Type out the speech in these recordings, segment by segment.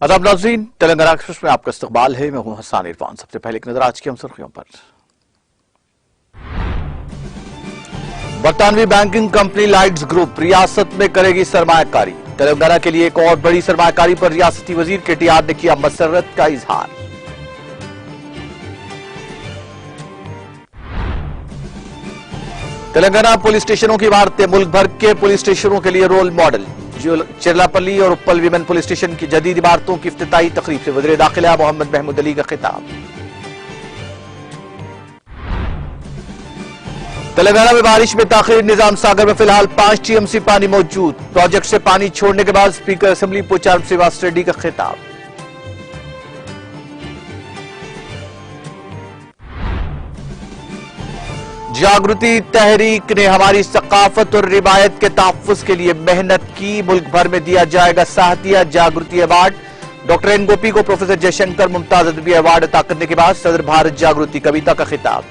आदाब नाज़रीन, तेलंगाना एक्सप्रेस में आपका इस्तकबाल है। मैं हूं हसन इरफान। सबसे पहले एक नजर आज की हम सुर्खियों पर। बरतानवी बैंकिंग कंपनी लाइट्स ग्रुप रियासत में करेगी सरमायाकारी। तेलंगाना के लिए एक और बड़ी सरमायाकारी पर रियासती वजीर केटीआर ने किया मसर्रत का इजहार। तेलंगाना पुलिस स्टेशनों की इमारतें मुल्क भर के पुलिस स्टेशनों के लिए रोल मॉडल। चिरलापल्ली और उप्पल विमेन पुलिस स्टेशन की जदीद इमारतों की इफ्तिताही तकरीब से वज़ीर दाखिला मोहम्मद महमूद अली का खिताब। तेलंगाना में बारिश में ताखीर, निजाम सागर में फिलहाल 5 टीएमसी पानी मौजूद। प्रोजेक्ट से पानी छोड़ने के बाद स्पीकर असेंबली पोचारम श्रीवास रेड्डी का खिताब। जागृति तहरीक ने हमारी सकाफत और रिवायत के तहफ़्फ़ुज़ के लिए मेहनत की। मुल्क भर में दिया जाएगा साहतिया जागृति अवार्ड। डॉक्टर एन गोपी को प्रोफेसर जयशंकर मुमताज अदबी अवार्ड अता करने के बाद सदर भारत जागृति कविता का खिताब।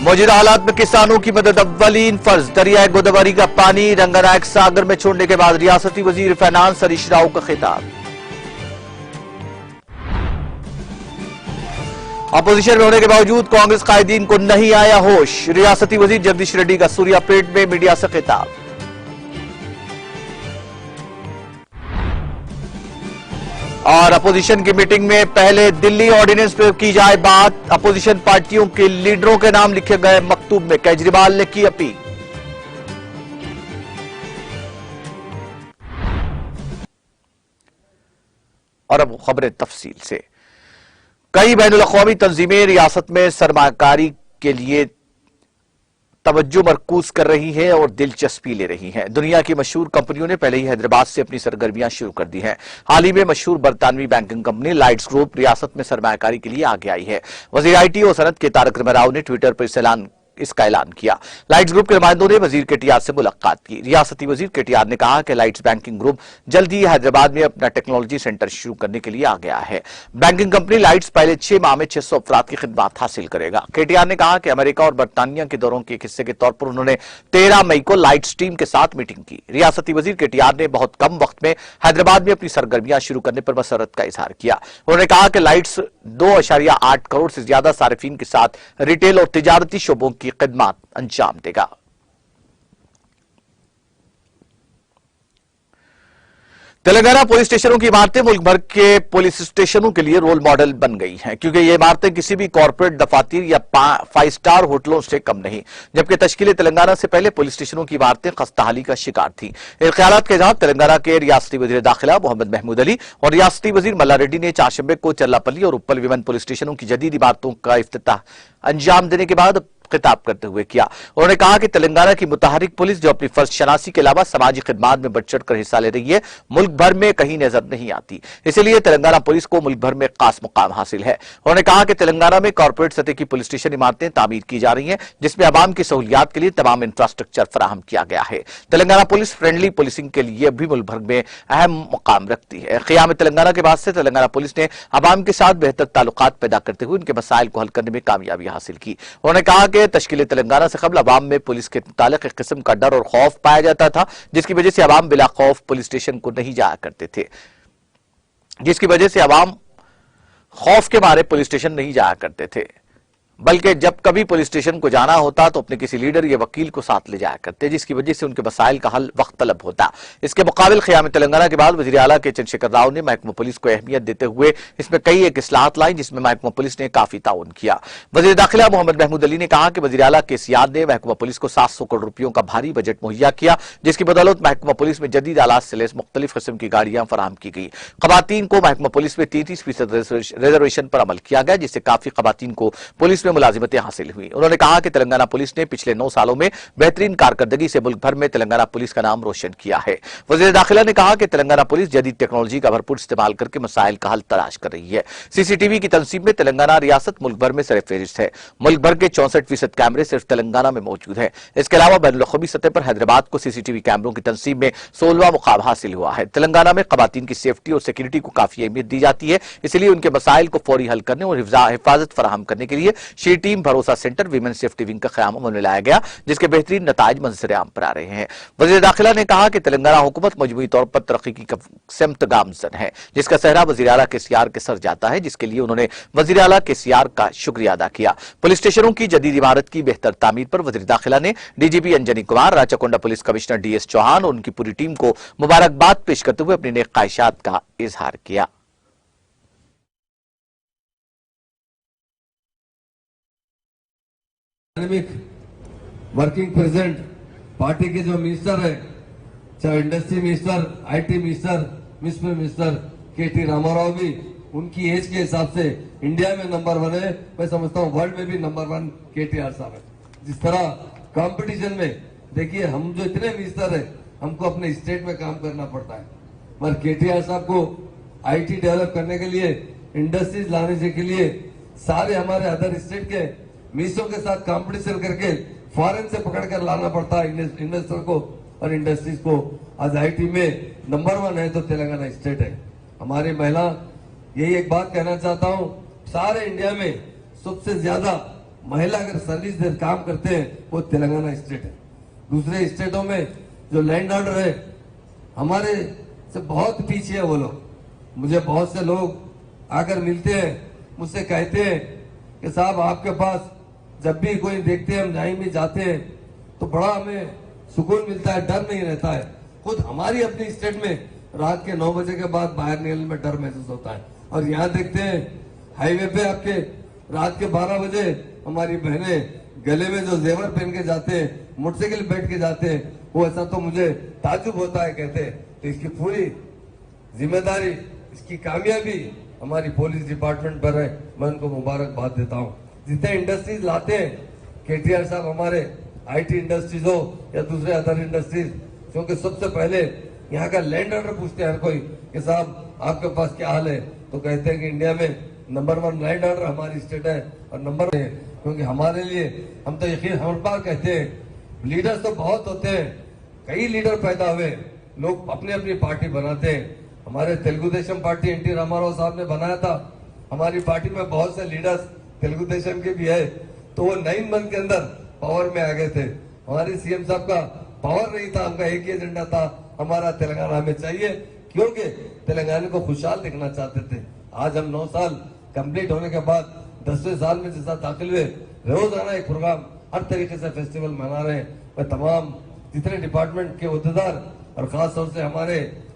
मौजूदा हालात में किसानों की मदद अव्वलीन फर्ज। दरियाए गोदावरी का पानी रंगनायक सागर में छोड़ने के बाद रियासती वजीर फाइनेंस हरीश राव का खिताब। अपोजिशन में होने के बावजूद कांग्रेस कायदीन को नहीं आया होश। रियासती वजीर जगदीश रेड्डी का सूर्यापेट में मीडिया से खिताब। और अपोजिशन की मीटिंग में पहले दिल्ली ऑर्डिनेंस पर की जाए बात। अपोजिशन पार्टियों के लीडरों के नाम लिखे गए मकतूब में केजरीवाल ने की अपील। और अब खबरें तफसील से। कई बैनुल-अक़वामी तंजीमें रियासत में सरमायाकारी के लिए तवज्जो मरकूज कर रही हैं और दिलचस्पी ले रही हैं। दुनिया की मशहूर कंपनियों ने पहले ही हैदराबाद से अपनी सरगर्मियां शुरू कर दी हैं। हाल ही में मशहूर बरतानवी बैंकिंग कंपनी लाइट्स ग्रुप रियासत में सरमायाकारी के लिए आगे आई है। वज़ीर आईटी और सनत के तारक रामाराव ने ट्विटर पर इसका ऐलान किया। लाइट्स ग्रुप के नुमाइंदों ने वजीर केटीआर से मुलाकात की। रियासती वजीर केटीआर ने कहा कि लाइट्स बैंकिंग ग्रुप जल्द ही हैदराबाद में अपना टेक्नोलॉजी सेंटर शुरू करने के लिए आ गया है। बैंकिंग कंपनी लाइट्स पहले 6 माह में 600 अफराद की खिदमत हासिल करेगा। केटीआर ने कहा कि अमेरिका और बरतानिया के दौरों के एक हिस्से के तौर पर उन्होंने 13 मई को लाइट्स टीम के साथ मीटिंग की। रियासती वजीर केटीआर ने बहुत कम वक्त में हैदराबाद में अपनी सरगर्मियां शुरू करने पर मसरत का इजहार किया। उन्होंने कहा कि लाइट्स 2.8 करोड़ से ज्यादा सारिफीन के साथ रिटेल और तिजारती शोबों की खिदमत अंजाम देगा। तेलंगाना पुलिस स्टेशनों की इमारतें मुल्क भर के पुलिस स्टेशनों के लिए रोल मॉडल बन गई हैं, क्योंकि ये इमारतें किसी भी कॉर्पोरेट दफातर या 5 स्टार होटलों से कम नहीं। जबकि तश्कील तेलंगाना से पहले पुलिस स्टेशनों की इमारतें खस्ताहाली का शिकार थी। इन ख्यालात के जहां तेलंगाना के रियासती वजीर दाखिला मोहम्मद महमूद अली और रियासती वजीर मल्ला रेड्डी ने चारशंबे को चिरलापल्ली और उप्पल विमेन पुलिस स्टेशनों की जदीद इमारतों का इफ्तिताह अंजाम देने के बाद खिताब करते हुए किया। उन्होंने कहा कि तेलंगाना की मुतहरिक पुलिस जो अपनी फर्ज शनासी के अलावा समाजी खिदमात में बढ़ चढ़ कर हिस्सा ले रही है, मुल्क भर में कहीं नजर नहीं आती। इसलिए तेलंगाना पुलिस को मुल्क भर में खास मुकाम हासिल है। उन्होंने कहा कि तेलंगाना में कॉर्पोरेट सतह की पुलिस स्टेशन इमारतें तामीर की जा रही हैं, जिसमें आवाम की सहूलियात के लिए तमाम इंफ्रास्ट्रक्चर फराहम किया गया है। तेलंगाना पुलिस फ्रेंडली पुलिसिंग के लिए भी मुल्क भर में अहम मुकाम रखती है। क़याम तेलंगाना के बाद से तेलंगाना पुलिस ने आवाम के साथ बेहतर ताल्लुकात पैदा करते हुए उनके मसाइल को हल करने में कामयाबी हासिल की। उन्होंने कहा कि तश्कील तेलंगाना से कबल अवाम में पुलिस के मुतालिक एक किस्म का डर और खौफ पाया जाता था, जिसकी वजह से अवाम बिला खौफ पुलिस स्टेशन को नहीं जाया करते थे। जिसकी वजह से अवाम खौफ के मारे पुलिस स्टेशन नहीं जाया करते थे, बल्कि जब कभी पुलिस स्टेशन को जाना होता तो अपने किसी लीडर या वकील को साथ ले जाया करते, जिसकी वजह से उनके मसाइल का हल वक्त तलब होता। इसके मुकाबिल क़याम तेलंगाना के बाद वज़ीर आला के चंद्रशेखर राव ने महकमा पुलिस को अहमियत देते हुए इसमें कई एक इस्लाहत लाई, जिसमें महकमा पुलिस ने काफी ताउन किया। वज़ीर दाखिला मोहम्मद महमूद अली ने कहा कि वज़ीर आला के सियाद ने महकमा पुलिस को 700 करोड़ रुपयों का भारी बजट मुहैया किया, जिसकी बदौलत महकमा पुलिस में जदीद आलात से लैस मुख्तलिफ किस्म की गाड़ियां फराहम की गई। खवातीन को महकमा पुलिस में 33% रिजर्वेशन पर अमल किया गया, जिससे काफी खवातीन को पुलिस में मुलाजिमतें हासिल हुई। उन्होंने कहा कि तेलंगाना पुलिस ने पिछले 9 सालों में बेहतरीन कारकर्दगी से मुल्क भर में तेलंगाना पुलिस का नाम रोशन किया है। वज़ीर दाखिला ने कहा कि तेलंगाना पुलिस जदीद टेक्नोलॉजी का भरपूर इस्तेमाल करके मसाइल का हल तलाश कर रही है। सीसीटीवी की तनसीब में तेलंगाना रियासत मुल्क भर में सरफहरिस्त है। मुल्क भर के 64% कैमरे सिर्फ तेलंगाना में मौजूद है। इसके अलावा बैनुल-अक़वामी सतह पर हैदराबाद को सीसीटीवी कैमरों की तनसीब में 16वां मुकाम हासिल हुआ है। तेलंगाना में खवातीन की सेफ्टी और सिक्योरिटी को काफी अहमियत दी जाती है, इसलिए उनके मसाइल को फौरी हल करने और हिफाजत फराहम करने के लिए शी टीम भरोसा सेंटर वीमेन सेफ्टी विंग का क़याम अमल में लाया गया, जिसके बेहतरीन नताइज मंजर-ए-आम पर आ रहे हैं। वज़ीर दाखिला ने कहा कि तेलंगाना हुकूमत मजमूई तौर पर तरक्की की सिमत गामजन है, जिसका सहरा वज़ीर आला केसीआर के सर जाता है, जिसके लिए उन्होंने वज़ीर आला केसीआर का शुक्रिया अदा किया। पुलिस स्टेशनों की जदीद इमारत की बेहतर तामीर पर वज़ीर दाखिला ने DGP Anjani Kumar, Rachakonda police commissioner DS Chauhan और उनकी पूरी टीम को मुबारकबाद पेश करते हुए अपनी नेक ख्वाहिशात का इजहार किया। वर्किंग प्रेसिडेंट पार्टी के जो मिनिस्टर है, चाहे industry minister, IT minister, minister KT Rama Rao भी उनकी एज के हिसाब से इंडिया में नंबर 1 है। मैं समझता हूँ वर्ल्ड में भी नंबर 1 केटीआर साहब है। जिस तरह कंपटीशन में देखिए, हम जो इतने मिनिस्टर है, हमको अपने स्टेट में काम करना पड़ता है, पर केटीआर साहब को आईटी डेवलप करने के लिए, इंडस्ट्रीज लाने के लिए सारे हमारे अदर स्टेट के मिनिस्टरों के साथ कंपटीशन करके फॉरेन से पकड़ कर लाना पड़ता है इन्वेस्टर को और इंडस्ट्रीज को। आज आईटी में नंबर 1 है तो तेलंगाना स्टेट है। हमारी महिला, यही एक बात कहना चाहता हूँ, सारे इंडिया में सबसे ज्यादा महिला अगर सर्विस दे काम करते हैं वो तेलंगाना स्टेट है। दूसरे स्टेटों में जो लैंड ऑर्डर है हमारे से बहुत पीछे है वो लोग। मुझे बहुत से लोग आकर मिलते हैं, मुझसे कहते हैं कि साहब आपके पास जब भी कोई देखते हैं, हम जहीं भी जाते हैं तो बड़ा हमें सुकून मिलता है, डर नहीं रहता है। खुद हमारी अपनी स्टेट में रात के 9 बजे के बाद बाहर निकलने में डर महसूस होता है। और यहाँ देखते हैं हाईवे पे आपके रात के 12 बजे हमारी बहनें गले में जो जेवर पहन के जाते हैं, मोटरसाइकिल बैठ के जाते हैं, वो ऐसा तो मुझे ताज्जुब होता है। कहते हैं तो इसकी पूरी जिम्मेदारी, इसकी कामयाबी हमारी पुलिस डिपार्टमेंट पर है। मैं उनको मुबारकबाद देता हूँ। जितने इंडस्ट्रीज लाते हैं केटीआर साहब, हमारे आईटी इंडस्ट्रीज हो या दूसरे अदर इंडस्ट्रीज, क्योंकि सबसे पहले यहाँ का लैंड ऑर्डर पूछते हैं हर कोई कि साहब आपके पास क्या हाल है, तो कहते हैं कि इंडिया में नंबर 1 लैंड ऑर्डर हमारी स्टेट है और नंबर है। क्योंकि हमारे लिए, हम तो यकीन हर बार कहते हैं, लीडर्स तो बहुत होते हैं, कई लीडर पैदा हुए, लोग अपनी अपनी पार्टी बनाते हैं। हमारे तेलुगु देशम पार्टी एनटी रामाराव साहब ने बनाया था। हमारी पार्टी में बहुत से लीडर्स तेलुगु देशम के भी है, तो वो 9 मंथ के अंदर पावर में आ गए थे। हमारे सीएम साहब का पावर नहीं था, हमका एक ही एजेंडा था, हमारा तेलंगाना हमें चाहिए, क्योंकि तेलंगाना को खुशहाल देखना चाहते थे। आज हम 9 साल कंप्लीट होने के बाद 10वें साल में जैसा दाखिल हुए, रोजाना एक प्रोग्राम, हर तरीके से फेस्टिवल मना रहे हैं। मैं तमाम जितने डिपार्टमेंट के अहदेदार और खास तौर से हमारे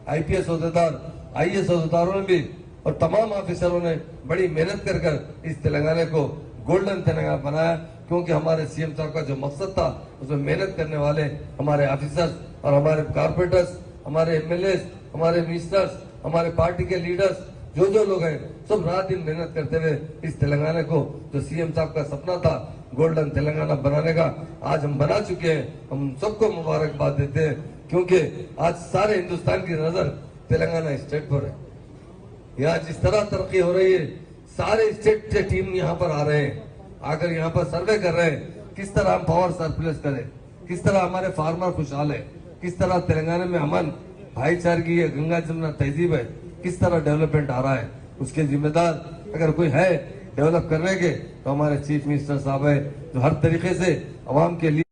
आईपीएस अहदेदार, आईएएस अहदेदारों ने भी और तमाम ऑफिसरों ने बड़ी मेहनत कर इस तेलंगाना को गोल्डन तेलंगाना बनाया, क्योंकि हमारे सीएम साहब का जो मकसद था उसमें मेहनत करने वाले हमारे ऑफिसर्स और हमारे कारपोरेटर्स, हमारे एमएलएस, हमारे मिनिस्टर्स, हमारे पार्टी के लीडर्स, जो लोग हैं, सब रात दिन मेहनत करते हुए इस तेलंगाना को, जो सीएम साहब का सपना था गोल्डन तेलंगाना बनाने का, आज हम बना चुके हैं। हम सबको मुबारकबाद देते हैं, क्योंकि आज सारे हिंदुस्तान की नजर तेलंगाना स्टेट पर है। यहाँ जिस तरह तरक्की हो रही है, सारे स्टेट से टीम यहाँ पर आ रहे हैं, आकर यहाँ पर सर्वे कर रहे हैं किस तरह हम पावर सरप्लस करें, किस तरह हमारे फार्मर खुशहाल है, किस तरह तेलंगाना में अमन, भाईचारगी है, गंगा जमुना तहजीब है, किस तरह डेवलपमेंट आ रहा है। उसके जिम्मेदार अगर कोई है डेवलप करने के, तो हमारे चीफ मिनिस्टर साहब है, जो हर तरीके से अवाम के लिए।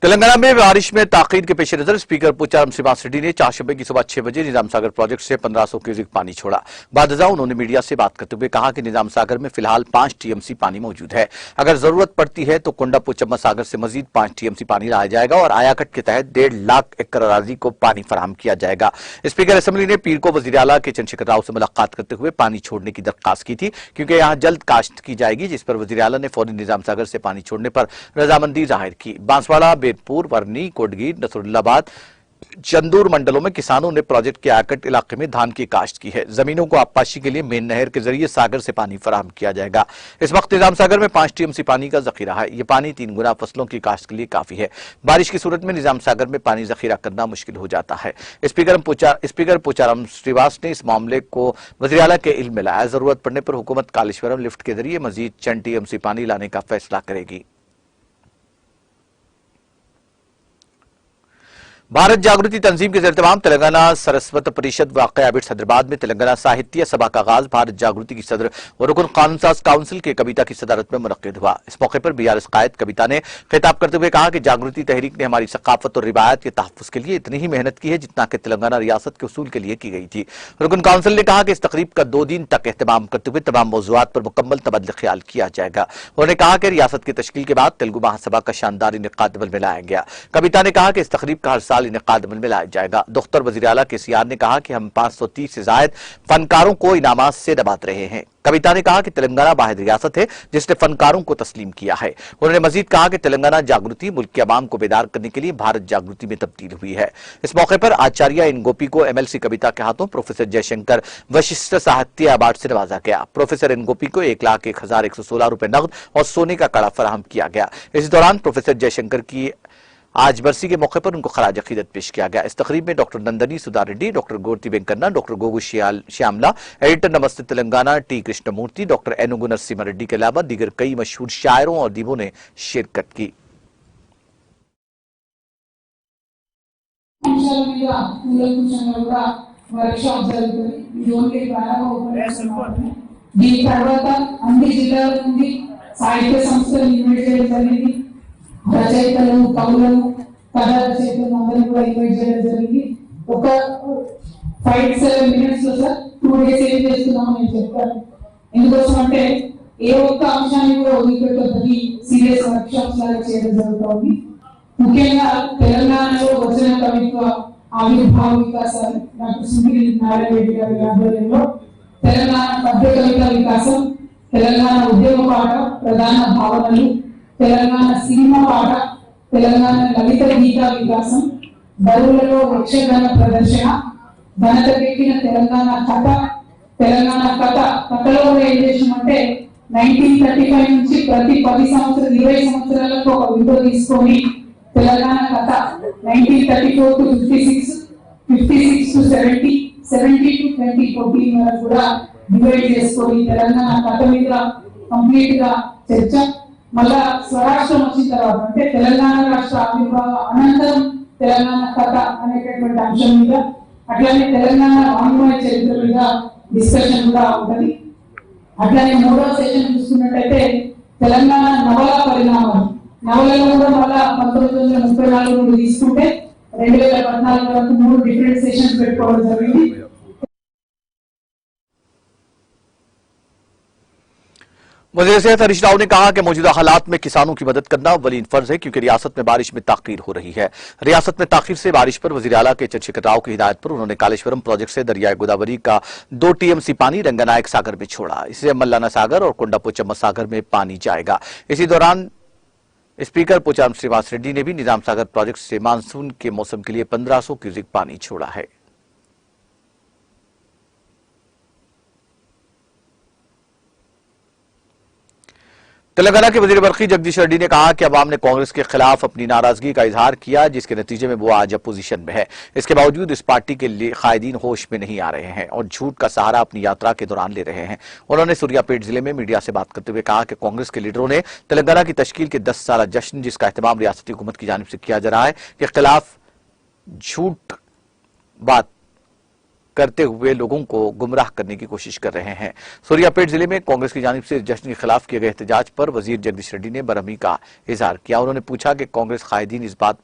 तेलंगाना में बारिश में ताकीद के पेश नजर स्पीकर पोचाराम श्रीनिवास रेड्डी ने चारशंबे की सुबह 6 बजे निजाम सागर प्रोजेक्ट से 1500 क्यूसेक पानी छोड़ा। बादजा उन्होंने मीडिया से बात करते हुए कहा कि निजाम सागर में फिलहाल 5 टीएमसी पानी मौजूद है। अगर जरूरत पड़ती है तो कोंडा पोचम्मा सागर से मजीद 5 टीएमसी पानी लाया जाएगा और आयाकट के तहत 1.5 लाख एकड़ अराजी को पानी फराहम किया जाएगा। स्पीकर असेंबली ने पीर को वजीर आला के चंद्रशेखर राव से मुलाकात करते हुए पानी छोड़ने की दरखास्त की थी, क्योंकि यहाँ जल्द काश्त की जाएगी, जिस पर वजीर आला ने फौरी निजाम सागर से पानी छोड़ने पर रजामंदी जाहिर की। बांसवाड़ा, बेरपुर, वर्नी, कोटगीर, नसरुल्लाबाद, चंदूर मंडलों में किसानों ने प्रोजेक्ट के आकट इलाके में धान की काश्त की है। जमीनों को आबपाशी के लिए मेन नहर के जरिए सागर से पानी फराहम किया जाएगा। इस वक्त निजाम सागर में 5 टीएमसी पानी का जखीरा है। ये पानी 3 गुना फसलों की काश्त के लिए काफी है। बारिश की सूरत में निजाम सागर में पानी जखीरा करना मुश्किल हो जाता है। स्पीकर पोचाराम श्रीनिवास ने इस मामले को वज़ीर आला के इल्म में लाया। जरूरत पड़ने पर हुकूमत कालेश्वरम लिफ्ट के जरिए मजीद 6 टीएमसी पानी लाने का फैसला करेगी। भारत जागृति तंजीम के ज़ेर-ए-तमाम तेलंगाना सरस्वत परिषद वाक़या बिट्स हैदराबाद में तेलंगाना साहित्य सभा का आगाज भारत जागृति की सदर और रुकन कानून साज काउंसिल के कविता की सदारत में मुनक्किद हुआ। इस मौके पर बीआरएस कायद कविता ने खिताब करते हुए कहा कि जागृति तहरीक ने हमारी सकाफत और रिवायत के तहफ़्फ़ुज़ के लिए इतनी ही मेहनत की है जितना कि तेलंगाना रियासत के उसूल के लिए की गई थी। रुकन काउंसिल ने कहा कि इस तकरीब का 2 दिन तक एहतमाम करते हुए तमाम मौज़ूआत पर मुकम्मल तबदला ख्याल किया जाएगा। उन्होंने कहा कि रियासत की तश्कील के बाद तेलुगु महासभा का शानदार इनेकाद अमल में लाया गया। कविता ने कहा कि इस तकरीब का हर साल इनेकाद अमल में लाया जाएगा। दफ्तर वज़ीर आला केसीआर ने कहा कि हम 530 से जायद फनकारों को इनामात से नवाज रहे हैं। कविता ने कहा कि तेलंगाना वाहिद रियासत है जिसने फनकारों को तस्लीम किया है। उन्होंने मजीद कहा कि तेलंगाना जागृति मुल्क के अवाम को बेदार करने के लिए भारत जागृति में तब्दील हुई है। इस मौके पर आचार्य इन गोपी को एमएलसी कविता के हाथों प्रोफेसर जयशंकर वशिष्ठ साहित्य अवार्ड से नवाजा गया। प्रोफेसर इन गोपी को 1,01,116 रुपए नकद और सोने का कड़ा फराहम किया गया। इस दौरान प्रोफेसर जयशंकर की आज बरसी के मौके पर उनको खराज अकीदत पेश किया गया। इस तकरीब में doctor Nandini Sudha Reddy, doctor Gorati Venkanna, doctor Gogu Shyamala, editor Namaste Telangana T Krishnamurthy, doctor Enugu Narasimha Reddy के अलावा दीगर कई मशहूर शायरों और दीवों ने शिरकत की। దీని తర్వాత అన్ని జిల్లాల నుండి సాహిత్య సంస్థలు ఇన్వైట్ చేయడం జరిగింది. రచయితలు, కవులను, కథా రచయితలు అందరినీ కూడా ఇన్వైట్ చేయడం జరిగింది. ఒక 5-7 మినిట్స్ లో సార్ 2 days ఏం చేస్తున్నామని నేను చెప్తాను. ఎందుకోసం అంటే ఏ ఒక్క అంశాన్ని కూడా వదిలిపెట్టొద్దని సీరియస్ వర్క్ షాప్స్ లాగా చేయడం జరుగుతుంది. ముఖ్యంగా తెలంగాణలో వచన కవిత్వ ఆవిర్భావ వికాసాలు డాక్టర్ సుమిలి నారాయణ రెడ్డి గారి ఆధ్వర్యంలో తెలంగాణ పద్య కవిత వికాసం, తెలంగాణ ఉద్యమ పాట ప్రధాన భావనలు, తెలంగాణ సినిమా పాట, తెలంగాణ లలిత గీత వికాసం, బరువులలో యక్షగాన ప్రదర్శన, ఘనతకెక్కిన తెలంగాణ కథ, తెలంగాణ కథలో ఏం చేసామంటే 1935 నుంచి ప్రతి 20 సంవత్సరాలకు ఒక విండో తీసుకొని తెలంగాణ కథ 1934 to 56, 56 to 70, 70 to 2014 వరకు కూడా డివైడ్ చేసుకొని తెలంగాణ కథ మీద కంప్లీట్ గా చర్చ. మళ్ళా స్వరాష్ట్రం వచ్చిన తర్వాత అంటే తెలంగాణ రాష్ట్ర ఆవిర్భావ అనంతరం తెలంగాణ కథ అనేటటువంటి అంశం మీద, అట్లానే తెలంగాణ వాంగ్మయ చరిత్ర మీద డిస్కషన్ కూడా ఉంటుంది. అట్లానే 3వ సెషన్ చూసుకున్నట్టయితే తెలంగాణ నవల పరిణామాలు, నవలలో కూడా మళ్ళా 1934 నుండి తీసుకుంటే 2014 వరకు 3 డిఫరెంట్ సెషన్స్ పెట్టుకోవడం జరిగింది. वज़ीर सेहत हरीश राव ने कहा कि मौजूदा हालात में किसानों की मदद करना अव्वलीन फर्ज है क्योंकि रियासत में बारिश में ताखीर हो रही है। रियासत में ताखीर से बारिश पर वज़ीर आला के चंद्रशेखर राव की हिदायत पर उन्होंने कालेश्वरम प्रोजेक्ट से दरियाए गोदावरी का 2 टीएमसी पानी रंगनायक सागर में छोड़ा। इससे मल्लाना सागर और कोंडापोचम्मा सागर में पानी जाएगा। इसी दौरान स्पीकर पोचाराम श्रीनिवास रेड्डी ने भी निजाम सागर प्रोजेक्ट से मानसून के मौसम के लिए 1500 क्यूसेक पानी छोड़ा है। तेलंगाना के वजीर बरखी जगदीश रेड्डी ने कहा कि अवाम ने कांग्रेस के खिलाफ अपनी नाराजगी का इजहार किया जिसके नतीजे में वो आज अपोजिशन में है। इसके बावजूद इस पार्टी के लिए कायदीन होश में नहीं आ रहे हैं और झूठ का सहारा अपनी यात्रा के दौरान ले रहे हैं। उन्होंने सूर्यापेट जिले में मीडिया से बात करते हुए कहा कि कांग्रेस के लीडरों ने तेलंगाना की तश्कील के 10 साला जश्न जिसका एहतमाम रियासती हुकूमत की जानिब से किया जा रहा है के खिलाफ झूठ बात करते हुए लोगों को गुमराह करने की कोशिश कर रहे हैं। सूर्यापेट जिले में कांग्रेस की जानिब से जश्न के खिलाफ किए गए एहतजाज पर वजीर जगदीश रेड्डी ने बरहमी का इजहार किया। उन्होंने पूछा कि कांग्रेस कायदीन इस बात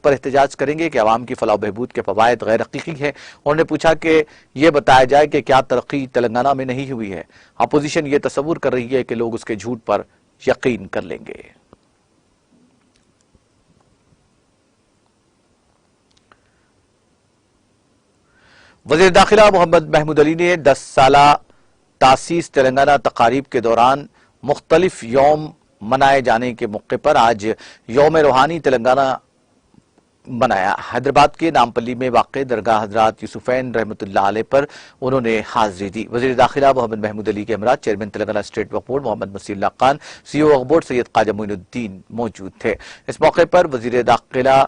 पर एहतजाज करेंगे कि अवाम की फलाह बहबूद के फवायद गैर हकीकी है। उन्होंने पूछा कि यह बताया जाए कि क्या तरक्की तेलंगाना में नहीं हुई है। अपोजिशन ये तस्वुर कर रही है कि लोग उसके झूठ पर यकीन कर लेंगे। वज़ीर दाखिला मोहम्मद महमूद अली ने 10 साला तासीस तेलंगाना तकारीब के दौरान मुख्तलिफ यौम मनाए जाने के मौके पर आज यौम रूहानी तेलंगाना बनाया। हैदराबाद के नामपल्ली में वाक़ दरगाह हजरत यूसुफैन रहमतुल्लाह अलैह पर उन्होंने हाजिरी दी। वज़ीर दाखिला मोहम्मद महमूद अली के हमरा चेयरमैन तेलंगाना स्टेट वक्फ बोर्ड मोहम्मद मसीउल्लाह खान, सीईओ वक्फ बोर्ड सैयद ख्वाजा मोइनुद्दीन मौजूद थे। इस मौके पर वज़ीर दाखिला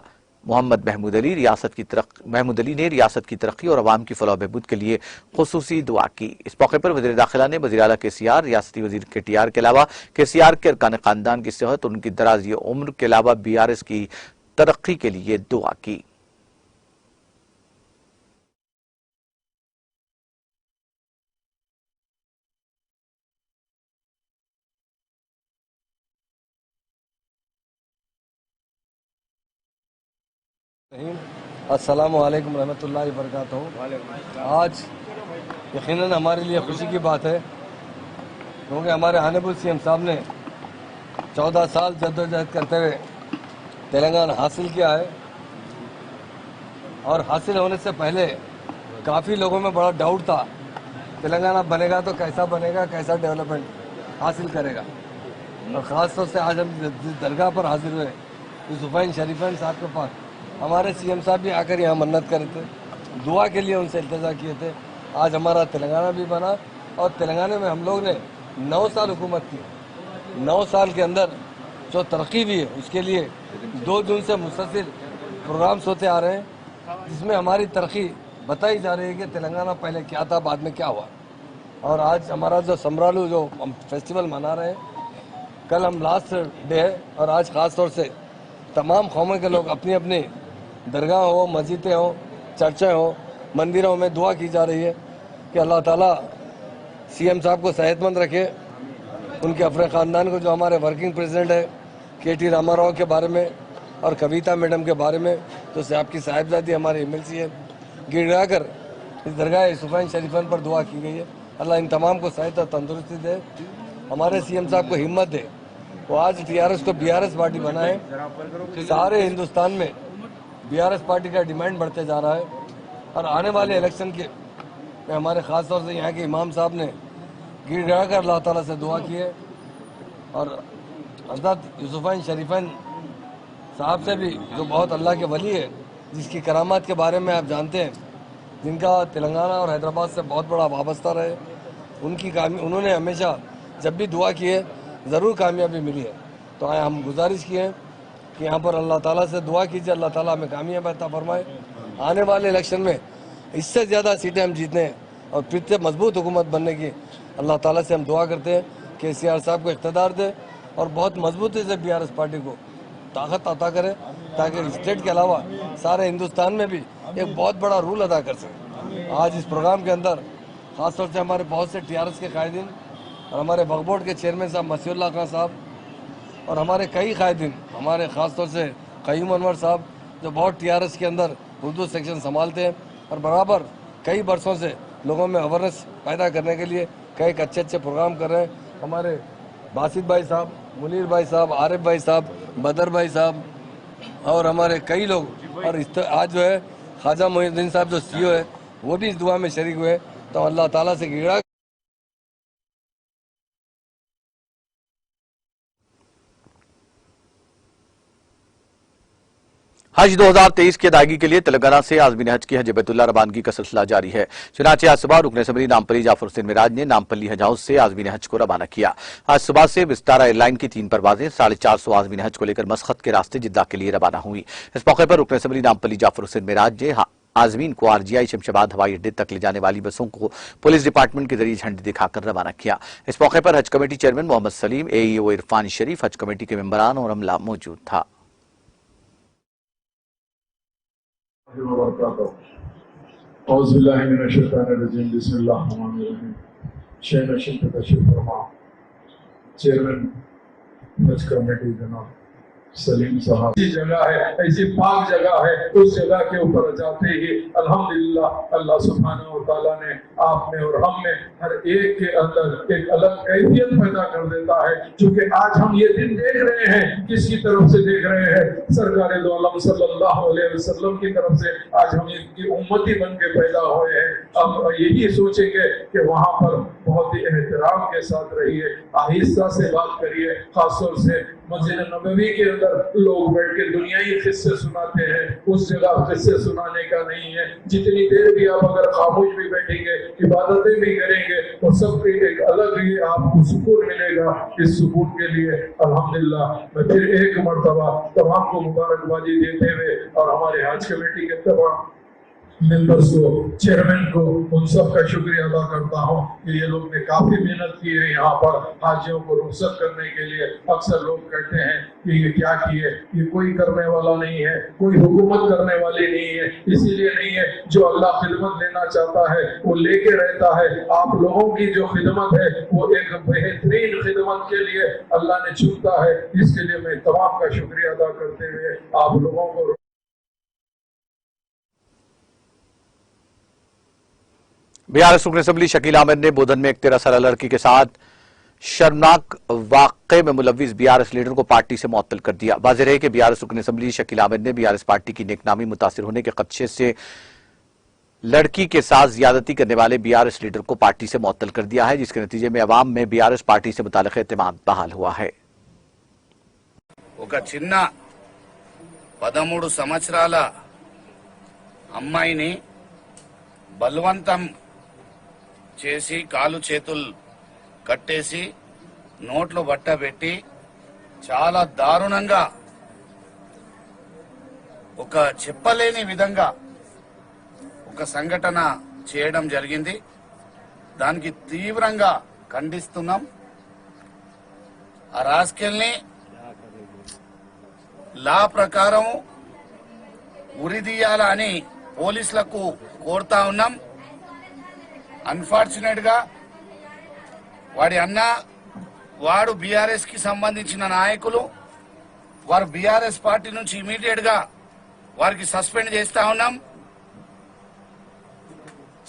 मोहम्मद महमूद अली ने रियासत की तरक्की और अवाम की फलाह बहबूद के लिए खुसूसी दुआ की। इस मौके पर वज़ीर दाखिला ने वज़ीर आला केसीआर, रियासती वज़ीर केटीआर के अलावा केसीआर के अरकान खानदान की सेहत और उनकी दराज़ी उम्र के अलावा बीआरएस की तरक्की के लिए दुआ की। अस्सलामु अलैकुम रहमतुल्लाहि व बरकातहू। आज यकीनन हमारे लिए खुशी की बात है क्योंकि हमारे ऑनरेबल सीएम साहब ने 14 साल जद्दोजहद करते हुए तेलंगाना हासिल किया है और हासिल होने से पहले काफ़ी लोगों में बड़ा डाउट था तेलंगाना बनेगा तो कैसा बनेगा, कैसा डेवलपमेंट हासिल करेगा। और ख़ास तौर से आज हम जिस दरगाह पर हाजिर हुए यूसुफ़ैन शरीफैन साहब के पास हमारे सीएम साहब भी आकर यहाँ मन्नत करे थे, दुआ के लिए उनसे इल्तिजा किए थे। आज हमारा तेलंगाना भी बना और तेलंगाना में हम लोग ने 9 साल हुकूमत की। 9 साल के अंदर जो तरक्की भी है उसके लिए 2 जून से मुसलसिल प्रोग्राम्स होते आ रहे हैं जिसमें हमारी तरक्की बताई जा रही है कि तेलंगाना पहले क्या था, बाद में क्या हुआ। और आज हमारा जो समरालू जो हम फेस्टिवल मना रहे हैं, कल हम लास्ट डे है और आज ख़ास तौर से तमाम कौमों के लोग अपनी अपनी दरगाह हो, मस्जिदें हो, चर्चें हो, मंदिरों में दुआ की जा रही है कि अल्लाह ताला सीएम साहब को सेहतमंद रखे, उनके अपने ख़ानदान को। जो हमारे वर्किंग प्रेसिडेंट है केटी रामाराव के बारे में और कविता मैडम के बारे में, तो आपकी साहिबजादी हमारे एमएलसी है, गिड़गिड़ा कर इस दरगाह यूसुफ़ैन शरीफैन पर दुआ की गई है। अल्लाह इन तमाम को सेहत और तंदुरुस्ती दे, हमारे सीएम साहब को हिम्मत दे। वो आज टीआरएस को बीआरएस पार्टी बनाए। सारे हिंदुस्तान में बीआरएस पार्टी का डिमांड बढ़ते जा रहा है और आने वाले इलेक्शन के में हमारे ख़ास तौर से यहाँ के इमाम साहब ने गिड़गिड़ा कर अल्लाह ताला से दुआ की है और हज़रत यूसुफ़ैन शरीफैन साहब से भी जो बहुत अल्लाह के वली है, जिसकी करामात के बारे में आप जानते हैं, जिनका तेलंगाना और हैदराबाद से बहुत बड़ा वाबस्ता रहे, उन्होंने हमेशा जब भी दुआ की है ज़रूर कामयाबी मिली है। तो हम गुजारिश किए हैं कि यहाँ पर अल्लाह ताला से दुआ कीजिए, अल्लाह ताला हमें कामयाबी अता फरमाए। आने वाले इलेक्शन में इससे ज़्यादा सीटें हम जीतने हैं और फिर से मजबूत हुकूमत बनने की अल्लाह ताला से हम दुआ करते हैं कि केसीआर साहब को इक़्तिदार दे और बहुत मजबूती से बीआरएस पार्टी को ताकत अता करे ताकि स्टेट के अलावा सारे हिंदुस्तान में भी एक बहुत बड़ा रूल अदा कर सके। आज इस प्रोग्राम के अंदर ख़ास तौर से हमारे बहुत से टीआरएस के कायदीन और हमारे वक्फ बोर्ड के चेयरमैन साहब मसीउल्लाह खान साहब और हमारे कई कायदीन, हमारे ख़ास तौर से क़य्यूम अनवर साहब जो बहुत टीआरएस के अंदर उर्दू सेक्शन संभालते हैं और बराबर कई बरसों से लोगों में अवेयरनेस पैदा करने के लिए कई अच्छे अच्छे प्रोग्राम कर रहे हैं। हमारे बासित भाई साहब, मुनीर भाई साहब, आरिफ भाई साहब, बदर भाई साहब और हमारे कई लोग और आज जो है ख्वाजा मोइनुद्दीन साहब जो सीईओ है वो भी इस दुआ में शरीक हुए। तो अल्लाह ताला से गिड़ा हज 2023 की अदायगी के लिए तेलंगाना से आज़मीन हज की हज बैतुल्लाह रवानगी का सिलसिला जारी है। चुनांचे आज सुबह रुकन असम्बली नामपल्ली जाफर हुसैन मिराज ने नामपल्ली हज हाउस से आज़मीन हज को रवाना किया। आज सुबह से विस्तारा एयरलाइन की 3 परवाजें 450 आज़मीन हज को लेकर मस्कत के रास्ते जिद्दा के लिए रवाना हुई। इस मौके पर रुकन असम्बली नामपल्ली जाफर हुसैन मिराज ने आज़मीन को आरजीआई शमशाबाद हवाई अड्डे तक ले जाने वाली बसों को पुलिस डिपार्टमेंट के जरिए झंडी दिखाकर रवाना किया। इस मौके पर हज committee chairman Mohammed Salim, AEO Irfan Sharif, हज कमेटी के मेंबरान और अमला मौजूद था। चेयरमैन हज कमेटी जनाब सलीम साहब, ऐसी जगह है, ऐसी पाक जगह है, उस जगह के ऊपर जाते ही अल्हम्दुलिल्लाह अल्लाह सुब्हानहू व तआला ने आप में और हम में हर एक के अंदर एक अलग कैफियत पैदा कर देता है। क्योंकि आज हम ये दिन देख रहे हैं, किसकी तरफ से देख रहे हैं? सरकार दो आलम सल्लल्लाहु अलैहि वसल्लम की तरफ से आज हम इनकी उम्मती बन के पैदा हुए हैं। अब यही सोचेंगे कि वहां पर बहुत ही एहतराम के साथ रहिए, आहिस्ता से बात करिए। खासतौर से मस्जिद नबवी के अंदर लोग बैठ के दुनियाई किस्से सुनाते हैं, उस जगह किस्से सुनाने का नहीं है। जितनी देर भी आप अगर खामोश भी बैठेंगे, इबादतें भी करेंगे, तो सब एक अलग ही आपको सुकून मिलेगा। इस सुकून के लिए अल्हम्दुलिल्लाह मैं फिर एक मरतबा तमाम को मुबारकबादी देते हुए और हमारे हज कमेटी के तमाम मेंबर्स को, चेयरमैन को, उन सब का शुक्रिया अदा करता हूँ कि ये लोग ने काफी मेहनत की है यहाँ पर हाजियों को रुखसत करने के लिए। अक्सर लोग कहते हैं कि ये क्या किए, ये कोई करने वाला नहीं है, कोई हुकूमत करने वाली नहीं है, इसीलिए नहीं है। जो अल्लाह खिदमत लेना चाहता है वो लेके रहता है। आप लोगों की जो खिदमत है वो एक बेहतरीन खिदमत के लिए अल्लाह ने चुनता है। इसके लिए मैं तमाम का शुक्रिया अदा करते हुए आप लोगों को बीआरएस रुकन असेंबली शकील आमिर ने बोधन में एक 13 साल लड़की के साथ शर्मनाक वाक़े में मुलव्विस बीआरएस लीडर को पार्टी से मुअत्तल कर दिया। वाज़ेह है कि बीआरएस रुकन असेंबली शकील आमिर ने बीआरएस पार्टी की नेकनामी मुतासिर होने के खदशे से लड़की के साथ ज्यादती करने वाले बीआरएस लीडर को पार्टी से मुअत्तल कर दिया है, जिसके नतीजे में अवाम में बीआरएस पार्टी से मुताल्लिक़ एतमाद बहाल हुआ है। ఒక చిన్న 13 సంవత్సరాల అమ్మాయిని బలవంతం చేసి కాలు చేతులు కట్టేసి నోట్లో బట్ట పెట్టి చాలా దారుణంగా ఒక చెప్పలేని విధంగా ఒక సంఘటన చేయడం జరిగింది. దానికి తీవ్రంగా ఖండిస్తున్నాం. ఆ రాస్కెల్ని లా ప్రకారం ఉరిదీయాల అని పోలీసులకు కోరుతా ఉన్నాం. అన్ఫార్చునేట్ గా వాడి అన్న వాడు బీఆర్ఎస్ కి సంబంధించిన నాయకులు, వారు బీఆర్ఎస్ పార్టీ నుంచి ఇమీడియట్ గా వారికి సస్పెండ్ చేస్తా ఉన్నాం.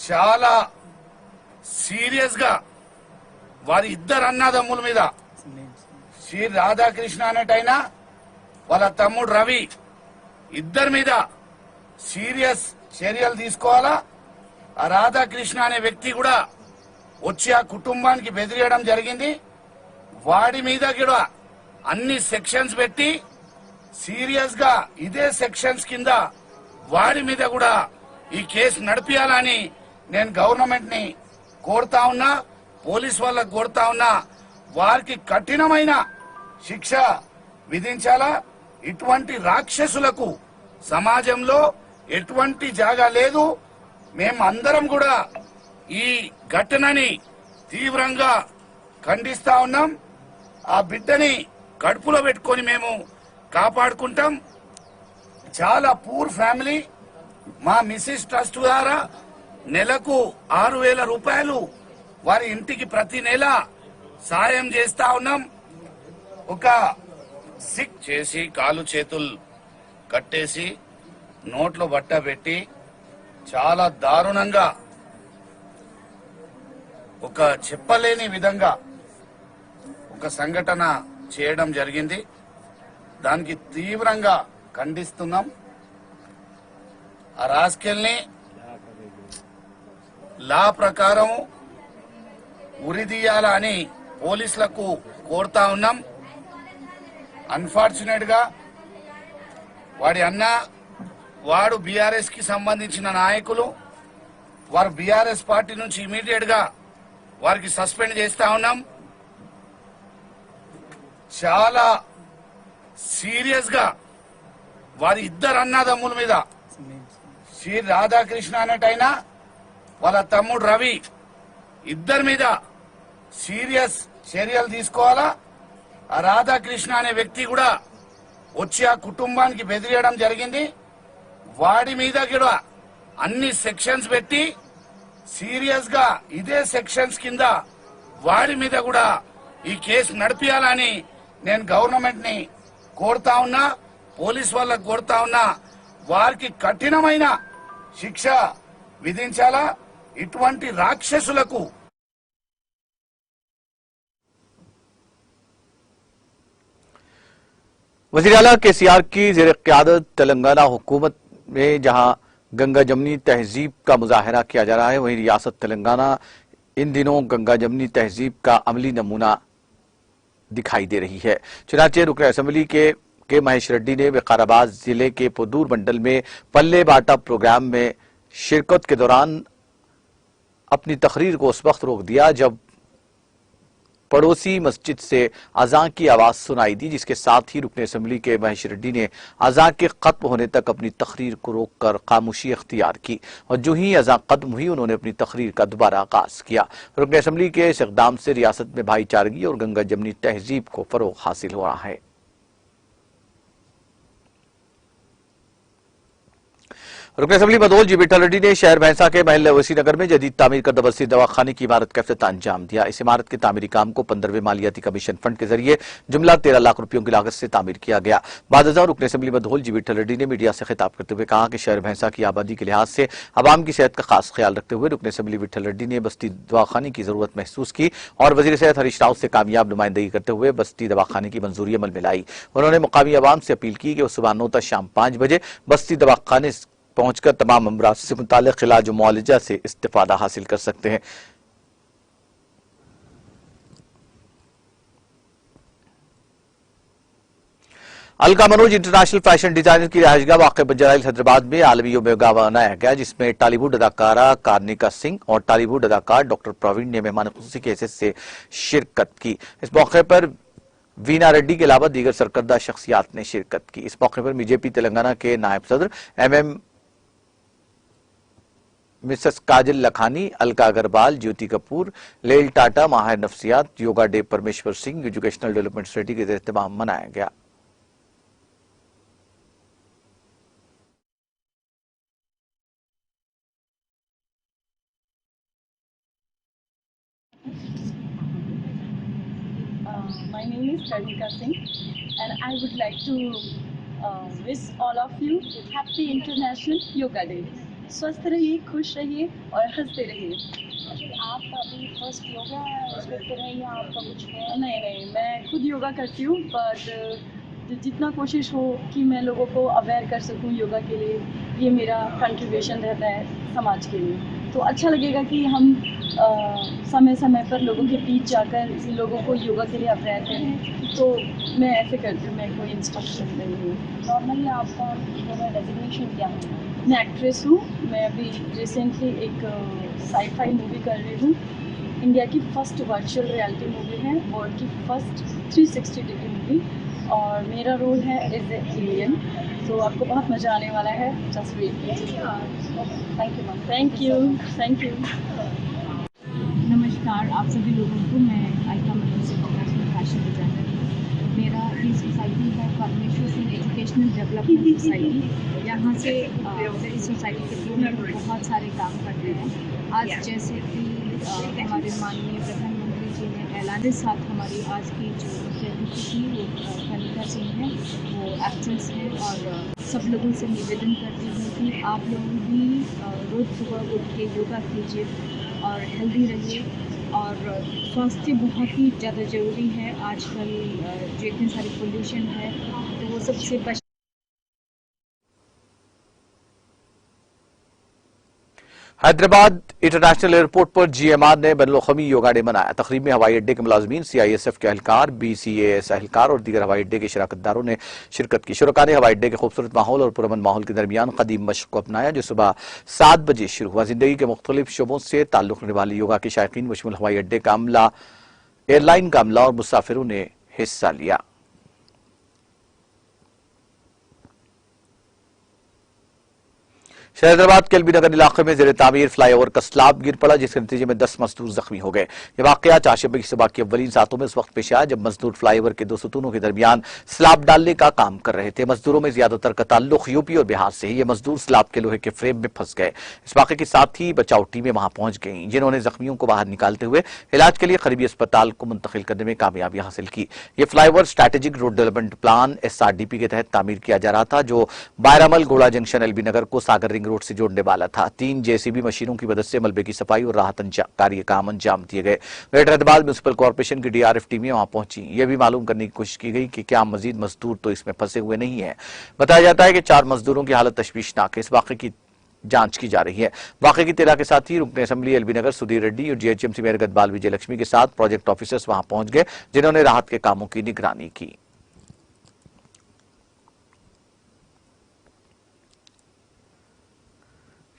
చాలా సీరియస్ గా వారి ఇద్దరు అన్నదమ్ముల మీద శ్రీ రాధాకృష్ణ అనేటైనా వాళ్ళ తమ్ముడు రవి ఇద్దరి మీద సీరియస్ చర్యలు తీసుకోవాలా. ఆ రాధాకృష్ణ అనే వ్యక్తి కూడా వచ్చి ఆ కుటుంబానికి బెదిరియడం జరిగింది. వాడి మీద కూడా అన్ని సెక్షన్స్ పెట్టి సీరియస్ గా ఇదే సెక్షన్స్ కింద వాడి మీద కూడా ఈ కేసు నడిపియాలని నేను గవర్నమెంట్ ని కోరుతా ఉన్నా, పోలీస్ వాళ్ళకు కోరుతా ఉన్నా. వారికి కఠినమైన శిక్ష విధించాలా. ఇటువంటి రాక్షసులకు సమాజంలో ఎటువంటి జాగా లేదు. మేము అందరం కూడా ఈ ఘటనని తీవ్రంగా ఖండిస్తా ఉన్నాం. ఆ బిడ్డని కడుపులో పెట్టుకొని మేము కాపాడుకుంటాం. చాలా పూర్ ఫ్యామిలీ. మా మిసిస్ ట్రస్ట్ ద్వారా నెలకు 6,000 రూపాయలు వారి ఇంటికి ప్రతి నెల సాయం చేస్తా ఉన్నాం. ఒక సిక్ చేసి కాలు చేతులు కట్టేసి నోట్లో బట్ట పెట్టి చాలా దారుణంగా ఒక చెప్పలేని విధంగా ఒక సంఘటన చేయడం జరిగింది. దానికి తీవ్రంగా ఖండిస్తున్నాం. ఆ రాస్కెల్ని లా ప్రకారం ఉరిదీయాల అని పోలీసులకు కోరుతా ఉన్నాం. అన్ఫార్చునేట్ గా వాడి అన్న వాడు బీఆర్ఎస్ కి సంబంధించిన నాయకులు, వారు బీఆర్ఎస్ పార్టీ నుంచి ఇమీడియట్ గా వారికి సస్పెండ్ చేస్తా ఉన్నాం. చాలా సీరియస్ గా వారి ఇద్దరు అన్నదమ్ముల మీద శ్రీ రాధాకృష్ణ అనేటైనా వాళ్ళ తమ్ముడు రవి ఇద్దరి మీద సీరియస్ చర్యలు తీసుకోవాలా. ఆ రాధాకృష్ణ అనే వ్యక్తి కూడా వచ్చి ఆ కుటుంబానికి బెదిరియడం జరిగింది. వాడి మీద కూడా అన్ని సెక్షన్స్ పెట్టి సీరియస్ గా ఇదే సెక్షన్స్ కింద వాడి మీద కూడా ఈ కేసు నడిపియాలని నేను గవర్నమెంట్ ని కోరుతా ఉన్నా, పోలీస్ వాళ్ళకు కోరుతా ఉన్నా. వారికి కఠినమైన శిక్ష విధించాలా. ఇటువంటి రాక్షసులకు वज़ीर आला केसीआर की ज़ेर क़यादत तेलंगाना हुकूमत में जहां गंगा जमनी तहजीब का मुजाहरा किया जा रहा है, वहीं रियासत तेलंगाना इन दिनों गंगा जमनी तहजीब का अमली नमूना दिखाई दे रही है। चुनाचे रुकन असेंबली के महेश रेड्डी ने विकाराबाद जिले के पुदूर मंडल में पल्ले बाटा प्रोग्राम में शिरकत के दौरान अपनी तकरीर को उस वक्त रोक दिया जब पड़ोसी मस्जिद से अजान की आवाज सुनाई दी, जिसके साथ ही रुकन असेंबली के महेश रेड्डी ने अजान के खत्म होने तक अपनी तकरीर को रोककर खामोशी अख्तियार की और जो ही अजान खत्म हुई उन्होंने अपनी तकरीर का दोबारा आगाज किया। रुकन असेंबली के इस इक़दाम से रियासत में भाईचारगी और गंगा जमनी तहजीब को फरोग हासिल हो रहा है। रुकन असेंबली मदोल जी विठल रेड्डी ने शहर भैंसा के महल वसीनगर में जदीद तामीर करदा बस्ती दवाखाने की इमारत का इफ्तिताह अंजाम दिया। इस इमारत के तामीरी काम को 15वें मालियाती कमीशन फंड के जरिए जुमला 13 लाख रुपयों की लागत से तामीर किया गया। बाद रुकन असेंबली मदोल जी विठल रेड्डी ने मीडिया से खिताब करते हुए कहा कि शहर भैंसा की आबादी के लिहाज से आवाम की सेहत का खास ख्याल रखते हुए रुकन असेंबली विठल रेड्डी ने बस्ती दवाखाने की जरूरत महसूस की और वजीर सेहत हरीश राव से कामयाब नुमाइंदगी करते हुए बस्ती दवाखाने की मंजूरी अमल में लाई। उन्होंने मुकामी आवाम से अपील की कि वो सुबह 9 से शाम 5 बजे बस्ती दवाखाने पहुंचकर तमाम अमराज से मुताल्लिक इलाज और मुआलजा से इस्तिफादा हासिल कर सकते हैं। Alka Manoj international fashion designer की रिहाइशगाह वाक़ बंजारा हिल्स हैदराबाद में आलमी योगा मनाया गया, जिसमें टॉलीवुड अदाकारा कार्निका सिंह और टॉलीवुड अदाकार डॉक्टर प्रवीण ने मेहमान खुसूसी की हैसियत से शिरकत की। इस मौके पर वीना रेड्डी के अलावा दीगर सरकर्दा शख्सियात ने शिरकत की। इस मौके पर बीजेपी तेलंगाना के नायब सदर MM मिसेस काजल लखानी, अलका अग्रवाल, ज्योति कपूर, लेल टाटा, माहिर नफ्सियात, योगा डे परमेश्वर सिंह, एजुकेशनल डेवलपमेंट सोसाइटी के एहतमाम मनाया गया। My name is Karnika Singh and I would like to wish all of you Happy International Yoga Day. स्वस्थ रहिए, खुश रहिए और हंसते रहिए। आप अभी फर्स्ट योगा इंस्ट्रक्टर हैं या आपका कुछ है? नहीं, मैं खुद योगा करती हूँ, बट जितना कोशिश हो कि मैं लोगों को अवेयर कर सकूँ योगा के लिए, ये मेरा कंट्रीब्यूशन रहता है समाज के लिए। तो अच्छा लगेगा कि हम समय समय पर लोगों के बीच जाकर लोगों को योगा के लिए अवेयर करें। तो मैं ऐसे करती हूँ, मैं कोई इंस्ट्रक्शन नहीं हूँ। नॉर्मली आपका योगा डेजिग्नेशन क्या है? मैं एक्ट्रेस हूँ। मैं अभी रिसेंटली एक साई-फाई मूवी कर रही हूँ। इंडिया की फर्स्ट वर्चुअल रियलिटी मूवी है, वर्ल्ड की फर्स्ट 360 डिग्री मूवी, और मेरा रोल है एज ए एलियन। तो आपको बहुत मज़ा आने वाला है। जस्ट वेट कीजिए। Thank you ma'am. Thank you. नमस्कार आप सभी लोगों को। मैं आयका मनोज से प्रोफेशनल फैशन डिजाइनर हूँ। मेरा ये सोसाइटी है परमेश्वर सिंह एजुकेशनल डेवलपमेंट सोसाइटी। यहाँ से इस सोसाइटी के थ्रू हम बहुत सारे काम करते हैं। आज जैसे कि हमारे माननीय प्रधानमंत्री जी ने ऐलान के साथ हमारी आज की जो मुख्य अतिथि थी वो कनिका सिंह है, वो एक्ट्रेस है, और सब लोगों से निवेदन करती हूँ कि आप लोग भी रोज़ सुबह उठ के योगा कीजिए और हेल्दी रहिए। और स्वास्थ्य बहुत ही ज़्यादा ज़रूरी है। आजकल जो इतने सारे पोल्यूशन है तो वो सबसे बच। हैदराबाद इंटरनेशनल एयरपोर्ट पर GMR ने बैनुल-अक़वामी योगा डे मनाया। तकरीब में हवाई अड्डे के मुलाजमीन, CISF के अहलकार, BCAS अहलकार और दीगर हवाई अड्डे के शराकतदारों ने शिरकत की। शुरका ने हवाई अड्डे के खूबसूरत माहौल और पुरअमन माहौल के दरमियान कदीम मशक को अपनाया, जो सुबह 7 बजे शुरू हुआ। जिंदगी के मुख्तलिफ शोबों से ताल्लुक रखने वाले योगा के शायकीन बशमूल हवाई अड्डे का अमला, एयरलाइन का अमला और मुसाफिरों ने हिस्सा लिया। शहर हैदराबाद के एलबी नगर इलाके में जेर तामीर फ्लाईओवर का स्लाब गिर पड़ा, जिसके नतीजे में 10 मजदूर जख्मी हो गए। ये वाकया चारशंबे की सुबह की अव्वलीन सातों में उस वक्त पेश आया जब मजदूर फ्लाईओवर के 2 सतूनों के दरमियान स्लाब डालने का काम कर रहे थे। मजदूरों में ज्यादातर का ताल्लुक यूपी और बिहार से है। ये मजदूर स्लाब के लोहे के फ्रेम में फंस गए। इस वाकये के साथ ही बचाव टीमें वहां पहुंच गईं, जिन्होंने जख्मियों को बाहर निकालते हुए इलाज के लिए करीबी अस्पताल को मुंतकिल करने में कामयाबी हासिल की। ये flyover strategic road development plan SRDP के तहत तामीर किया जा रहा था, जो बायरामल गोड़ा जंक्शन एलबी नगर को सागर रिंग रोड से जोड़ने वाला था। 3 JCB मशीनों की मदद से मलबे की सफाई और राहत कार्य काम अंजाम दिए गए। ग्रेटर हैदराबाद म्युनिसिपल कॉर्पोरेशन की DRF टीमें वहां पहुंची। यह भी मालूम करने की कोशिश की गई कि क्या मजीद मजदूर तो इसमें फंसे हुए नहीं है। बताया जाता है कि 4 मजदूरों की हालत तशवीशनाक है। इस वाकये की जांच की जा रही है। वाकये की इत्तला के साथ ही रुकन असेंबली एलबी नगर सुधीर रेड्डी और GHMC मेयर गदबाल विजय लक्ष्मी के साथ प्रोजेक्ट ऑफिसर्स वहां पहुंच गए, जिन्होंने राहत के कामों की निगरानी की।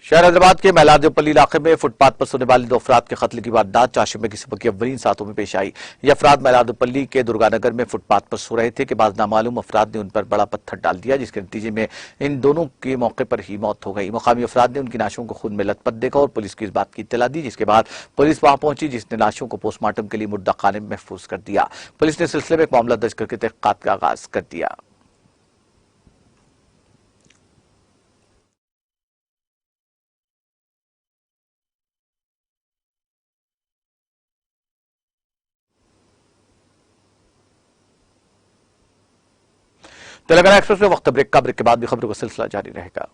शहर हैदराबाद के मैलारदेवपल्ली इलाके में फुटपाथ पर सोने वाले 2 अफराद के कत्ल की वारदात चाशे में की सुबह की अव्वलीन सातों में पेश आई। ये अफराद मैलारदेवपल्ली के दुर्गानगर में फुटपाथ पर सो रहे थे कि बाद नामालूम अफराद ने उन पर बड़ा पत्थर डाल दिया, जिसके नतीजे में इन दोनों की मौके पर ही मौत हो गई। मुकामी अफराद ने उनकी लाशों को खून में लथपथ देखा और पुलिस की इस बात की इत्तला दी, जिसके बाद पुलिस वहां पहुंची, जिसने लाशों को पोस्टमार्टम के लिए मुर्दा खाने में महफूज कर दिया। पुलिस ने सिलसिले में एक मामला दर्ज करके तहकीकात का आगाज कर दिया। तेलंगाना एक्सप्रेस में वक्त ब्रेक के बाद भी खबरों का सिलसिला जारी रहेगा।